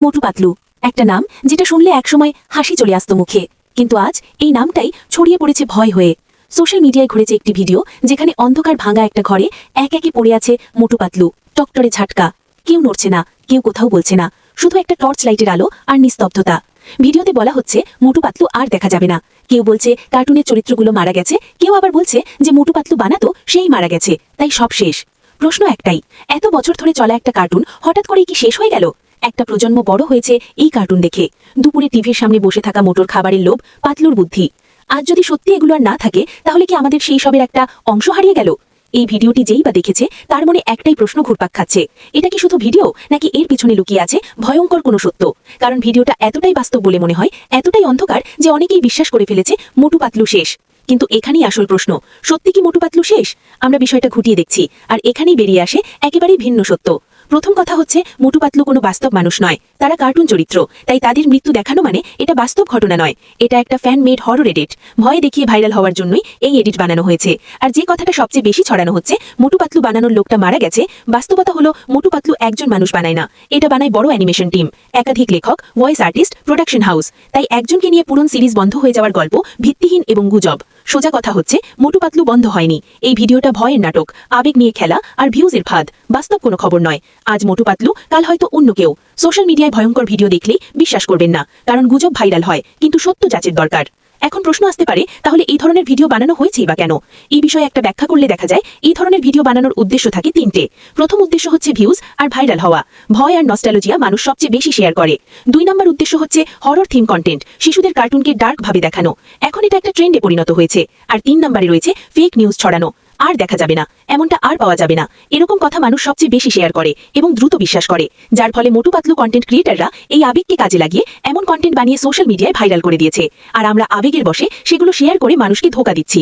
মোটু পাতলু, একটা নাম যেটা শুনলে একসময় হাসি চলে আসতো মুখে, কিন্তু আজ এই নামটাই ছড়িয়ে পড়েছে ভয় হয়ে। সোশ্যাল মিডিয়ায় ঘুরেছে একটি ভিডিও, যেখানে অন্ধকার ভাঙা একটা ঘরে এক একে পড়ে আছে মোটু পাতলু, টকটরে ঝাটকা। কেউ নড়ছে না, কেউ কোথাও বলছে না, শুধু একটা টর্চ লাইটের আলো আর নিস্তব্ধতা। ভিডিওতে বলা হচ্ছে মোটু পাতলু আর দেখা যাবে না। কেউ বলছে কার্টুনের চরিত্রগুলো মারা গেছে, কেউ আবার বলছে যে মোটু পাতলু বানাতো সেই মারা গেছে, তাই সব শেষ। প্রশ্ন একটাই, এত বছর ধরে চলা একটা কার্টুন হঠাৎ করেই কি শেষ হয়ে গেল? একটা প্রজন্ম বড় হয়েছে এই কার্টুন দেখে। দুপুরে টিভির সামনে বসে থাকা মোটর খাবারের লোভ, পাতলুর বুদ্ধি। আজ যদি সত্যি এগুলো আর না থাকে, তাহলে কি আমাদের সেই সবের একটা অংশ হারিয়ে গেল? এই ভিডিওটি যেই বা দেখেছে তার মনে একটাই প্রশ্ন ঘুরপাক খাচ্ছে, এটা কি শুধু ভিডিও, নাকি এর পিছনে লুকিয়ে আছে ভয়ঙ্কর কোনো সত্য? কারণ ভিডিওটা এতটাই বাস্তব বলে মনে হয়, এতটাই অন্ধকার যে অনেকেই বিশ্বাস করে ফেলেছে মোটু পাতলু শেষ। কিন্তু এখানেই আসল প্রশ্ন, সত্যি কি মোটু পাতলু শেষ? আমরা বিষয়টা ঘুটিয়ে দেখছি, আর এখানেই বেরিয়ে আসে একেবারেই ভিন্ন সত্য। প্রথম কথা হচ্ছে, মোটু পাতলু কোনো বাস্তব মানুষ নয়, তারা কার্টুন চরিত্র। তাই তাদের মৃত্যু দেখানো মানে এটা বাস্তব ঘটনা নয়, এটা একটা ফ্যান মেড হরর এডিট। ভয়ে দেখিয়ে ভাইরাল হওয়ার জন্যই এই এডিট বানানো হয়েছে। আর যে কথাটা সবচেয়ে বেশি ছড়ানো হচ্ছে, মোটু পাতলু বানানোর লোকটা মারা গেছে, বাস্তবতা হলো মোটু পাতলু একজন মানুষ বানায় না, এটা বানায় বড় অ্যানিমেশন টিম, একাধিক লেখক, ভয়েস আর্টিস্ট, প্রোডাকশন হাউস। তাই একজনকে নিয়ে পুরন সিরিজ বন্ধ হয়ে যাওয়ার গল্প ভিত্তিহীন এবং গুজব। সোজা কথা হচ্ছে, মোটু পাতলু বন্ধ হয়নি। এই ভিডিওটা ভয়ের নাটক, আবেগ নিয়ে খেলা আর ভিউজের ফাঁদ, বাস্তব কোনো খবর নয়। আজ মোটু পাতলু, কাল হয়তো অন্য কেউ। সোশ্যাল মিডিয়ায় ভয়ঙ্কর ভিডিও দেখলেই বিশ্বাস করবেন না, কারণ গুজব ভাইরাল হয়, কিন্তু সত্য যাচের দরকার। এখন প্রশ্ন আসতে পারে, তাহলে এই ধরনের ভিডিও বানানো হয়েছেই বা কেন? এই বিষয়ে একটা ব্যাখ্যা করলে দেখা যায়, এই ধরনের ভিডিও বানানোর উদ্দেশ্য থাকে তিনটে। প্রথম উদ্দেশ্য হচ্ছে ভিউজ আর ভাইরাল হওয়া, ভয় আর নস্টালজিয়া মানুষ সবচেয়ে বেশি শেয়ার করে। 2 নম্বর উদ্দেশ্য হচ্ছে হরর থিম কন্টেন্ট, শিশুদের কার্টুনকে ডার্ক ভাবে দেখানো, এখন এটা একটা ট্রেন্ডে পরিণত হয়েছে। আর 3 নম্বরে রয়েছে ফেক নিউজ ছড়ানো, আর দেখা যাবে না, এমনটা আর পাওয়া যাবে না, এরকম কথা মানুষ সবচেয়ে বেশি শেয়ার করে এবং দ্রুত বিশ্বাস করে। যার ফলে মোটু পাতলু কন্টেন্ট ক্রিয়েটাররা এই আবেগকে কাজে লাগিয়ে এমন কন্টেন্ট বানিয়ে সোশ্যাল মিডিয়ায় ভাইরাল করে দিয়েছে। আর আমরা আবেগের বশে সেগুলো শেয়ার করে মানুষকে ধোঁকা দিচ্ছি।